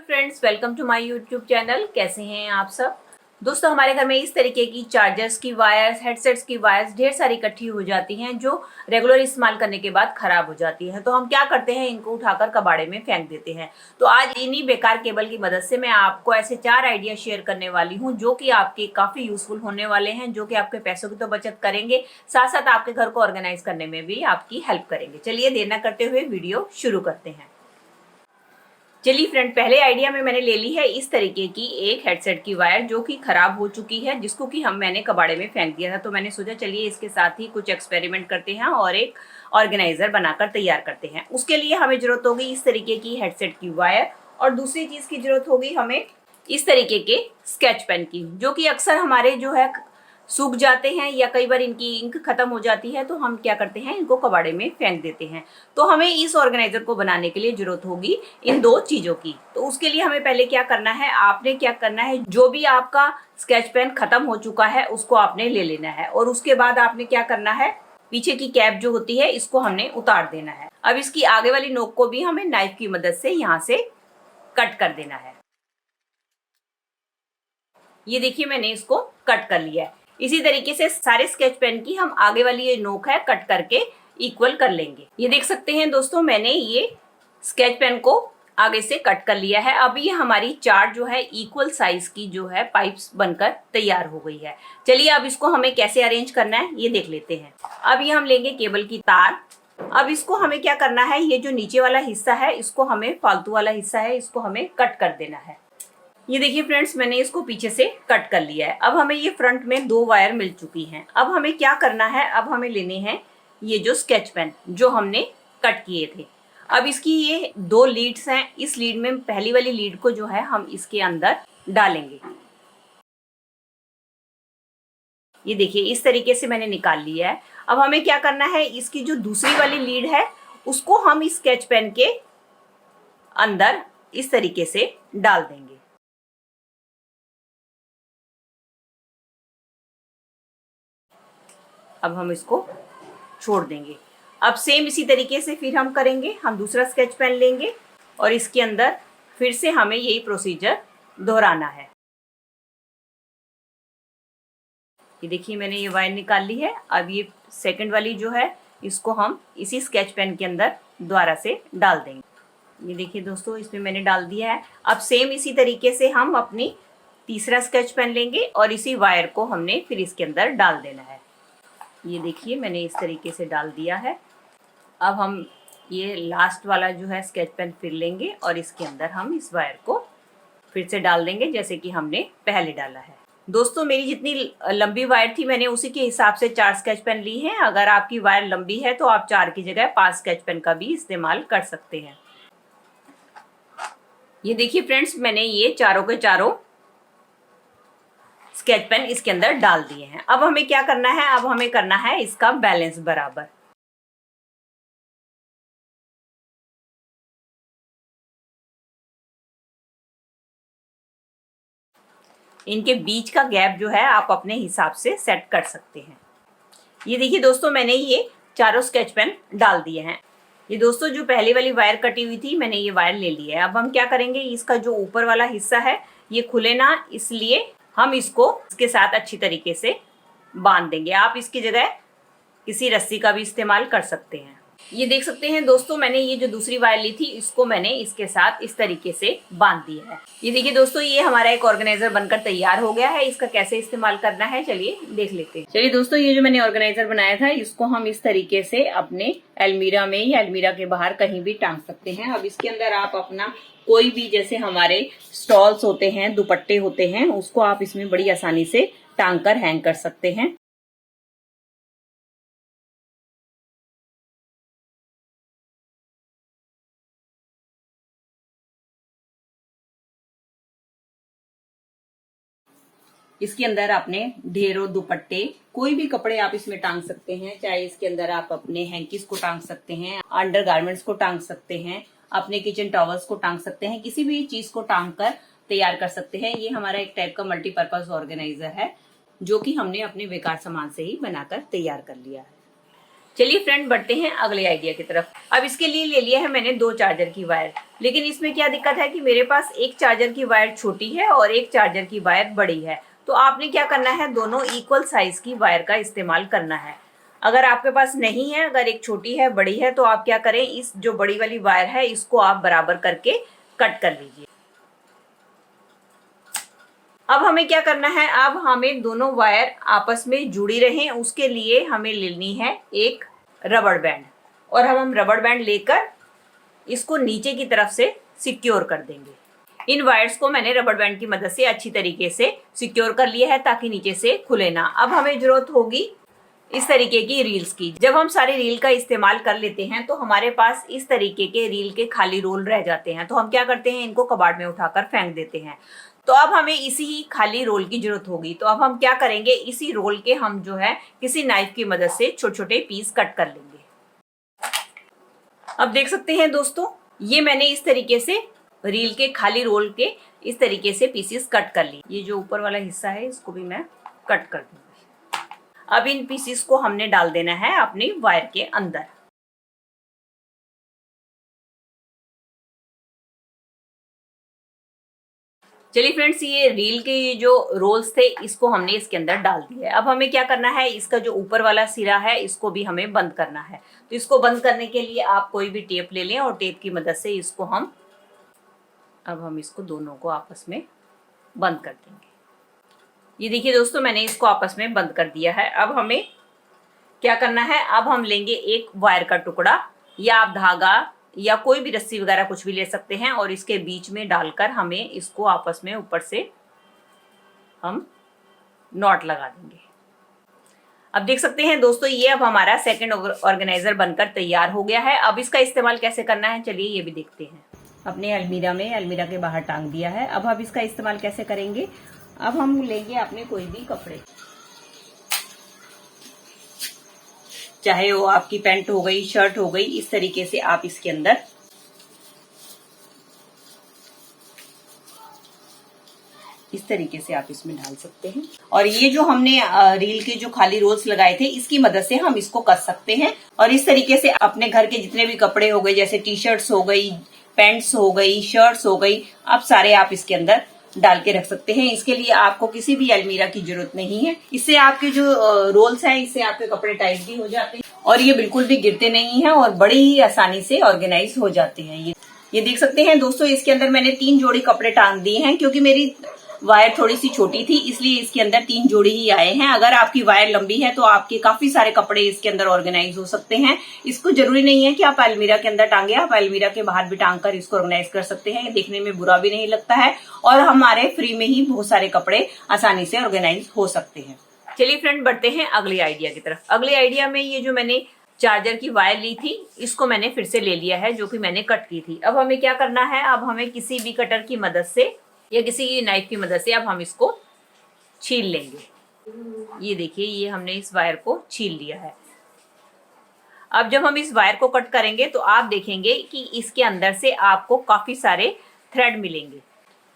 Friends, welcome to my YouTube channel. कैसे हैं आप सब दोस्तों। हमारे घर में इस तरीके की चार्जर्स की वायर्स, हेडसेट्स की वायर्स ढेर सारी इकट्ठी हो जाती हैं जो रेगुलर इस्तेमाल करने के बाद खराब हो जाती हैं। तो हम क्या करते हैं, इनको उठाकर कबाड़े में फेंक देते हैं। तो आज इन्हीं बेकार केबल की मदद से मैं आपको ऐसे 4 आइडिया शेयर करने वाली हूँ जो कि आपके काफी यूजफुल होने वाले हैं, जो कि आपके पैसों की तो बचत करेंगे, साथ साथ आपके घर को ऑर्गेनाइज करने में भी आपकी हेल्प करेंगे। चलिए देर न करते हुए वीडियो शुरू करते हैं। चलिए फ्रेंड, पहले आइडिया में मैंने ले ली है इस तरीके की एक हेडसेट की वायर जो कि खराब हो चुकी है, जिसको कि मैंने कबाड़े में फेंक दिया था। तो मैंने सोचा चलिए इसके साथ ही कुछ एक्सपेरिमेंट करते हैं और एक ऑर्गेनाइजर बनाकर तैयार करते हैं। उसके लिए हमें जरूरत होगी इस तरीके की हेडसेट की वायर, और दूसरी चीज की जरूरत होगी हमें इस तरीके के स्केच पेन की, जो कि अक्सर हमारे जो है सूख जाते हैं या कई बार इनकी इंक खत्म हो जाती है। तो हम क्या करते हैं, इनको कबाड़े में फेंक देते हैं। तो हमें इस ऑर्गेनाइजर को बनाने के लिए जरूरत होगी इन 2 चीजों की। तो उसके लिए हमें पहले क्या करना है, आपने क्या करना है, जो भी आपका स्केच पेन खत्म हो चुका है उसको आपने ले लेना है। और उसके बाद आपने क्या करना है, पीछे की कैप जो होती है इसको हमने उतार देना है। अब इसकी आगे वाली नोक को भी हमें नाइफ की मदद से यहाँ से कट कर देना है। ये देखिए, मैंने इसको कट कर लिया है। इसी तरीके से सारे स्केच पेन की हम आगे वाली ये नोक है कट करके इक्वल कर लेंगे। ये देख सकते हैं दोस्तों, मैंने ये स्केच पेन को आगे से कट कर लिया है। अब ये हमारी 4 जो है इक्वल साइज की जो है पाइप्स बनकर तैयार हो गई है। चलिए अब इसको हमें कैसे अरेंज करना है ये देख लेते हैं। अब ये हम लेंगे केबल की तार। अब इसको हमें क्या करना है, ये जो नीचे वाला हिस्सा है इसको हमें, फालतू वाला हिस्सा है इसको हमें कट कर देना है। ये देखिए फ्रेंड्स, मैंने इसको पीछे से कट कर लिया है। अब हमें ये फ्रंट में 2 वायर मिल चुकी हैं। अब हमें क्या करना है, अब हमें लेने हैं ये जो स्केच पेन जो हमने कट किए थे। अब इसकी ये 2 लीड्स हैं। इस लीड में पहली वाली लीड को जो है हम इसके अंदर डालेंगे। ये देखिए, इस तरीके से मैंने निकाल लिया है। अब हमें क्या करना है, इसकी जो दूसरी वाली लीड है उसको हम इस स्केच पेन के अंदर इस तरीके से डाल देंगे। अब हम इसको छोड़ देंगे। अब सेम इसी तरीके से फिर हम करेंगे, हम दूसरा स्केच पेन लेंगे और इसके अंदर फिर से हमें यही प्रोसीजर दोहराना है। ये देखिए, मैंने ये वायर निकाल ली है। अब ये सेकंड वाली जो है इसको हम इसी स्केच पेन के अंदर दोबारा से डाल देंगे। ये देखिए दोस्तों, इसमें मैंने डाल दिया है। अब सेम इसी तरीके से हम अपनी तीसरा स्केच पेन लेंगे और इसी वायर को हमने फिर इसके अंदर डाल देना है। ये देखिए, मैंने इस तरीके से डाल दिया है। अब हम ये लास्ट वाला जो है स्केच पेन फिर लेंगे और इसके अंदर हम इस वायर को फिर से डाल देंगे जैसे कि हमने पहले डाला है। दोस्तों, मेरी जितनी लंबी वायर थी मैंने उसी के हिसाब से 4 स्केच पेन ली हैं। अगर आपकी वायर लंबी है तो आप 4 की जगह 5 स्केच पेन का भी इस्तेमाल कर सकते हैं। ये देखिए फ्रेंड्स, मैंने ये चारों के चारों स्केच पेन इसके अंदर डाल दिए हैं। अब हमें क्या करना है, अब हमें करना है इसका बैलेंस बराबर। इनके बीच का गैप जो है आप अपने हिसाब से सेट कर सकते हैं। ये देखिए दोस्तों, मैंने ये चारों स्केच पेन डाल दिए हैं। ये दोस्तों, जो पहली वाली वायर कटी हुई थी मैंने ये वायर ले ली है। अब हम क्या करेंगे, इसका जो ऊपर वाला हिस्सा है ये खुले ना, इसलिए हम इसको इसके साथ अच्छी तरीके से बांध देंगे। आप इसकी जगह किसी रस्सी का भी इस्तेमाल कर सकते हैं। ये देख सकते हैं दोस्तों, मैंने ये जो दूसरी वायर ली थी इसको मैंने इसके साथ इस तरीके से बांध दिया है। ये देखिए दोस्तों, ये हमारा एक ऑर्गेनाइजर बनकर तैयार हो गया है। इसका कैसे इस्तेमाल करना है चलिए देख लेते हैं। चलिए दोस्तों, ये जो मैंने ऑर्गेनाइजर बनाया था इसको हम इस तरीके से अपने अलमीरा में या अलमीरा के बाहर कहीं भी टांग सकते हैं। अब इसके अंदर आप अपना कोई भी, जैसे हमारे स्टॉल्स होते हैं, दुपट्टे होते हैं, उसको आप इसमें बड़ी आसानी से टांग कर हैंग कर सकते हैं। इसके अंदर आपने ढेरों दुपट्टे, कोई भी कपड़े आप इसमें टांग सकते हैं। चाहे इसके अंदर आप अपने हैंकीज को टांग सकते हैं, अंडर गारमेंट्स को टांग सकते हैं, अपने किचन टॉवल्स को टांग सकते हैं, किसी भी चीज को टांग कर तैयार कर सकते हैं। ये हमारा एक टाइप का मल्टीपर्पज ऑर्गेनाइजर है जो कि हमने अपने बेकार सामान से ही बनाकर तैयार कर लिया है। चलिए फ्रेंड, बढ़ते हैं अगले आइडिया की तरफ। अब इसके लिए ले लिया है मैंने 2 चार्जर की वायर, लेकिन इसमें क्या दिक्कत है कि मेरे पास एक चार्जर की वायर छोटी है और एक चार्जर की वायर बड़ी है। तो आपने क्या करना है, दोनों इक्वल साइज की वायर का इस्तेमाल करना है। अगर आपके पास नहीं है, अगर एक छोटी है बड़ी है, तो आप क्या करें, इस जो बड़ी वाली वायर है इसको आप बराबर करके कट कर लीजिए। अब हमें क्या करना है, अब हमें दोनों वायर आपस में जुड़ी रहें, उसके लिए हमें लेनी है एक रबड़ बैंड, और हम रबड़ बैंड लेकर इसको नीचे की तरफ से सिक्योर कर देंगे। इन वायर्स को मैंने रबड़ बैंड की मदद से अच्छी तरीके से सिक्योर कर लिया है ताकि नीचे से खुले ना। अब हमें जरूरत होगी इस तरीके की रील्स की। जब हम सारी रील का इस्तेमाल कर लेते हैं तो हमारे पास इस तरीके के रील के खाली रोल रह जाते हैं, तो हम क्या करते हैं, इनको कबाड़ में उठाकर फेंक देते हैं। तो अब हमें इसी ही खाली रोल की जरूरत होगी। तो अब हम क्या करेंगे, इसी रोल के हम जो है किसी नाइफ की मदद से छोटे छोटे पीस कट कर लेंगे। अब देख सकते हैं दोस्तों, ये मैंने इस तरीके से रील के खाली रोल के इस तरीके से पीसेस कट कर लिए। ये जो ऊपर वाला हिस्सा है इसको भी मैं कट कर दूंगी। अब इन पीसेस को हमने डाल देना है अपनी वायर के अंदर। चलिए फ्रेंड्स, ये रील के जो रोल्स थे इसको हमने इसके अंदर डाल दिया है। अब हमें क्या करना है, इसका जो ऊपर वाला सिरा है इसको भी हमें बंद करना है। तो इसको बंद करने के लिए आप कोई भी टेप ले लें और टेप की मदद से इसको हम इसको दोनों को आपस में बंद कर देंगे। ये देखिए दोस्तों, मैंने इसको आपस में बंद कर दिया है। अब हमें क्या करना है, अब हम लेंगे एक वायर का टुकड़ा या आप धागा या कोई भी रस्सी वगैरह कुछ भी ले सकते हैं, और इसके बीच में डालकर हमें इसको आपस में ऊपर से हम नॉट लगा देंगे। अब देख सकते हैं दोस्तों, ये अब हमारा सेकंड ऑर्गेनाइजर बनकर तैयार हो गया है। अब इसका इस्तेमाल कैसे करना है, चलिए ये भी देखते हैं। अपने अलमीरा के बाहर टांग दिया है। अब हम इसका इस्तेमाल कैसे करेंगे, अब हम लेंगे अपने कोई भी कपड़े, चाहे वो आपकी पैंट हो गई, शर्ट हो गई, इस तरीके से आप इसके अंदर इस तरीके से आप इसमें डाल सकते हैं। और ये जो हमने रील के जो खाली रोल्स लगाए थे इसकी मदद से हम इसको कस सकते हैं। और इस तरीके से अपने घर के जितने भी कपड़े हो गए, जैसे टी शर्ट्स हो गई, पैंट्स हो गई, शर्ट्स हो गई, आप सारे आप इसके अंदर डाल के रख सकते हैं। इसके लिए आपको किसी भी अलमीरा की जरूरत नहीं है। इससे आपके जो रोल्स हैं, इससे आपके कपड़े टाइट भी हो जाते हैं और ये बिल्कुल भी गिरते नहीं हैं और बड़ी ही आसानी से ऑर्गेनाइज हो जाते हैं। ये देख सकते हैं दोस्तों, इसके अंदर मैंने 3 जोड़ी कपड़े टांग दिए हैं। क्योंकि मेरी वायर थोड़ी सी छोटी थी इसलिए इसके अंदर 3 जोड़ी ही आए हैं। अगर आपकी वायर लंबी है तो आपके काफी सारे कपड़े इसके अंदर ऑर्गेनाइज हो सकते हैं। इसको जरूरी नहीं है कि आप अलमीरा के अंदर टांगे, आप अलमीरा के बाहर भी टांग कर इसको ऑर्गेनाइज कर सकते हैं। ये देखने में बुरा भी नहीं लगता है और हमारे फ्री में ही बहुत सारे कपड़े आसानी से ऑर्गेनाइज हो सकते हैं। चलिए फ्रेंड, बढ़ते हैं अगले आइडिया की तरफ। अगले आइडिया में ये जो मैंने चार्जर की वायर ली थी इसको मैंने फिर से ले लिया है, जो कि मैंने कट की थी। अब हमें क्या करना है, अब हमें किसी भी कटर की मदद से या किसी नाइफ की मदद से अब हम इसको छील लेंगे। ये देखिए, ये हमने इस वायर को छील लिया है। अब जब हम इस वायर को कट करेंगे तो आप देखेंगे कि इसके अंदर से आपको काफी सारे थ्रेड मिलेंगे।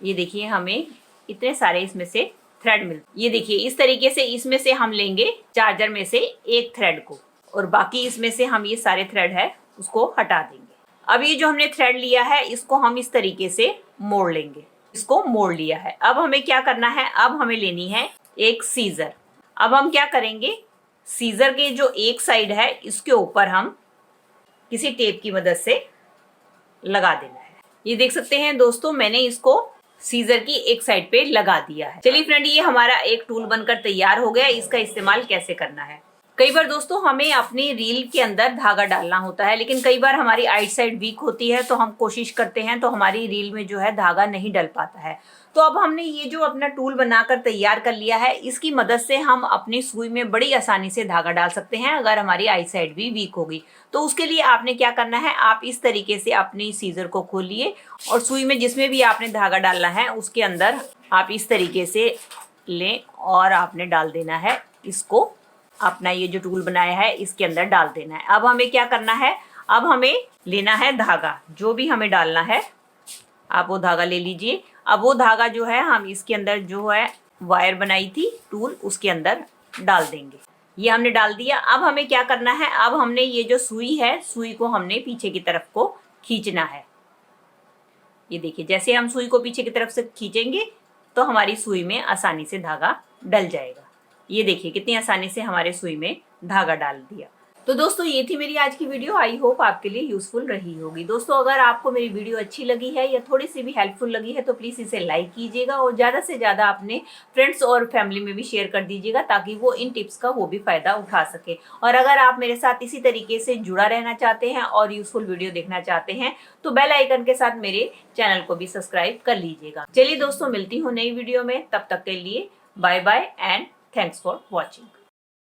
ये देखिए, हमें इतने सारे इसमें से थ्रेड मिलते। ये देखिए, इस तरीके से इसमें से हम लेंगे चार्जर में से एक थ्रेड को और बाकी इसमें से हम ये सारे थ्रेड है उसको हटा देंगे। अब ये जो हमने थ्रेड लिया है इसको हम इस तरीके से मोड़ लेंगे। इसको मोड़ लिया है। अब हमें क्या करना है, अब हमें लेनी है एक सीजर। अब हम क्या करेंगे, सीजर के जो एक साइड है इसके ऊपर हम किसी टेप की मदद से लगा देना है। ये देख सकते हैं दोस्तों, मैंने इसको सीजर की एक साइड पे लगा दिया है। चलिए फ्रेंड, ये हमारा एक टूल बनकर तैयार हो गया। इसका इस्तेमाल कैसे करना है, कई बार दोस्तों हमें अपनी रील के अंदर धागा डालना होता है, लेकिन कई बार हमारी आइट साइड वीक होती है तो हम कोशिश करते हैं तो हमारी रील में जो है धागा नहीं डल पाता है। तो अब हमने ये जो अपना टूल बनाकर तैयार कर लिया है, इसकी मदद से हम अपनी सुई में बड़ी आसानी से धागा डाल सकते हैं अगर हमारी आई साइड भी वीक होगी। तो उसके लिए आपने क्या करना है, आप इस तरीके से अपनी सीजर को खोलिए और सुई में जिसमें भी आपने धागा डालना है उसके अंदर आप इस तरीके से लें और आपने डाल देना है इसको, अपना ये जो टूल बनाया है इसके अंदर डाल देना है। अब हमें क्या करना है, अब हमें लेना है धागा, जो भी हमें डालना है आप वो धागा ले लीजिए। अब वो धागा जो है हम इसके अंदर जो है वायर बनाई थी टूल उसके अंदर डाल देंगे। ये हमने डाल दिया। अब हमें क्या करना है, अब हमने ये जो सुई है, सुई को हमने पीछे की तरफ को खींचना है। ये देखिए, जैसे हम सुई को पीछे की तरफ से खींचेंगे तो हमारी सुई में आसानी से धागा डल जाएगा। ये देखिए कितनी आसानी से हमारे सुई में धागा डाल दिया। तो दोस्तों ये थी मेरी आज की वीडियो। आई होप आपके लिए यूजफुल रही होगी। दोस्तों अगर आपको मेरी वीडियो अच्छी लगी है या थोड़ी सी भी हेल्पफुल लगी है तो प्लीज़ इसे लाइक कीजिएगा और ज़्यादा से ज़्यादा अपने फ्रेंड्स और फैमिली में भी शेयर कर दीजिएगा ताकि वो इन टिप्स का वो भी फ़ायदा उठा सके। और अगर आप मेरे साथ इसी तरीके से जुड़ा रहना चाहते हैं और यूजफुल वीडियो देखना चाहते हैं तो बेल आइकन के साथ मेरे चैनल को भी सब्सक्राइब कर लीजिएगा। चलिए दोस्तों, मिलती हूँ नई वीडियो में, तब तक के लिए bye bye and thanks for watching.